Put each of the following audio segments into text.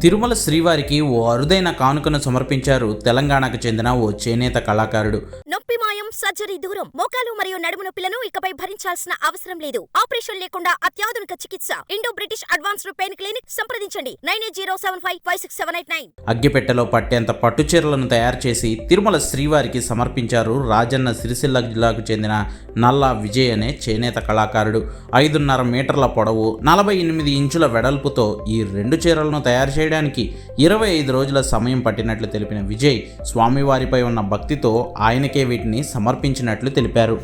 తిరుమల శ్రీవారికి ఓ అరుదైన కానుకను సమర్పించారు తెలంగాణకు చెందిన ఓ చేనేత కళాకారుడు. నొప్పి మాయం, సర్జరీ దూరం. మోకాలు మరియు నడుము నొప్పులను ఇకపై భరించాల్సిన అవసరం లేదు. ఆపరేషన్ లేకుండా అత్యాధునిక చికిత్స. Indo British advanced pain clinic. సంప్రదించండి 9807556789. అగ్గిపెట్టెలో పట్టేంత పట్టు చీరలను తయారు చేసి తిరుమల శ్రీవారికి సమర్పించారు రాజన్న సిరిసిల్ల జిల్లాకు చెందిన నల్లా విజయ్ అనే చేనేత కళాకారుడు. 5.5 మీటర్ల పొడవు, 48 ఇంచుల వెడల్పుతో ఈ 2 చీరలను తయారు చేయడానికి 25 రోజుల సమయం పట్టినట్లు తెలిపిన విజయ్, స్వామివారిపై ఉన్న భక్తితో ఆయనకే వీటిని సమర్పించినట్లు తెలిపారు.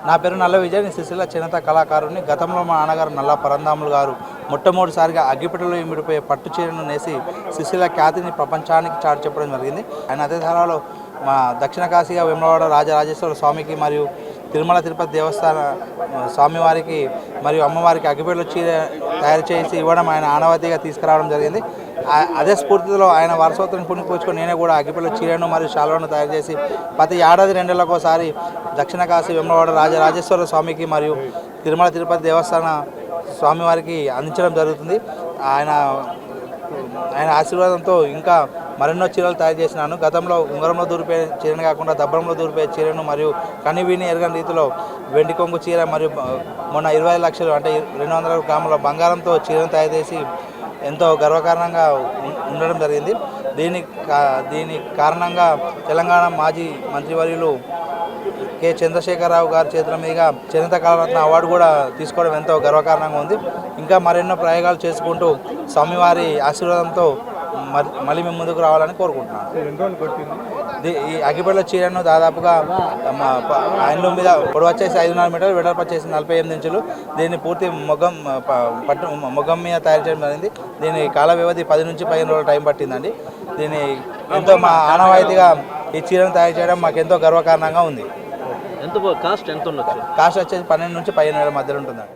నా పేరు నల్ల విజయ్. నేను సిరిసిల్ల చేనేత కళాకారుని. గతంలో మా నాన్నగారు నల్లా పరంధాములు గారు మొట్టమొదటిసారిగా అగ్గిపెట్టెలో ఇమిడిపోయే పట్టు చీరను నేసి సిరిసిల్ల ఖ్యాతిని ప్రపంచానికి చాటి చెప్పడం జరిగింది. ఆయన అదే తరాలో మా దక్షిణ కాశీగా వేములవాడ రాజరాజేశ్వర స్వామికి మరియు తిరుమల తిరుపతి దేవస్థాన స్వామివారికి మరియు అమ్మవారికి అగ్గిపెట్టెలో చీర తయారు చేసి ఇవ్వడం ఆయన ఆనవాయితీగా తీసుకురావడం జరిగింది. అదే స్ఫూర్తిలో ఆయన వారసత్వాన్ని పుణికిపుచ్చుకొని నేనే కూడా అగ్గిపెట్టెలో చీరను మరియు శాలువాను తయారు చేసి ప్రతి ఏడాది 2 నెలలకోసారి దక్షిణ కాశీ వేములవాడ రాజరాజేశ్వర స్వామికి మరియు తిరుమల తిరుపతి దేవస్థాన స్వామివారికి అందించడం జరుగుతుంది. ఆయన ఆశీర్వాదంతో ఇంకా మరెన్నో చీరలు తయారు చేసినాను. గతంలో ఉంగరంలో దూరిపోయే చీరను కాకుండా దబ్బరంలో దూరిపోయే చీరను మరియు కనివిని ఎరగని రీతిలో వెండి కొంగు చీర మరియు మొన్న 25 లక్షలు అంటే 200 గ్రాముల బంగారంతో చీరను తయారు చేసి ఎంతో గర్వకారణంగా ఉండడం జరిగింది. దీని కారణంగా తెలంగాణ మాజీ మంత్రివర్యులు కె చంద్రశేఖరరావు గారి చేతుల మీదుగా చేనేత కళారత్న అవార్డు కూడా తీసుకోవడం ఎంతో గర్వకారణంగా ఉంది. ఇంకా మరెన్నో ప్రయోగాలు చేసుకుంటూ స్వామివారి ఆశీర్వాదంతో మళ్ళీ మేము ముందుకు రావాలని కోరుకుంటున్నాను. ఈ అగ్గిపెట్టెల చీరను దాదాపుగా హ్యాండ్లూమ్ మీద పొడవు వచ్చేసి 5.5 మీటర్లు, వెడల్పు వచ్చేసి 48 ఇంచులు. దీన్ని పూర్తి మొగ్గం మీద తయారు చేయడం జరిగింది. దీని కాల వ్యవధి 10 నుంచి 15 రోజుల టైం పట్టిందండి. దీన్ని ఎంతో మా ఆనవాయితీగా ఈ చీరను తయారు చేయడం మాకు ఎంతో గర్వకారణంగా ఉంది. కాస్ట్ ఎంత ఉండొచ్చు? కాస్ట్ వచ్చేసి 12 నుంచి 15 వేల మధ్యలో ఉంటుందండి.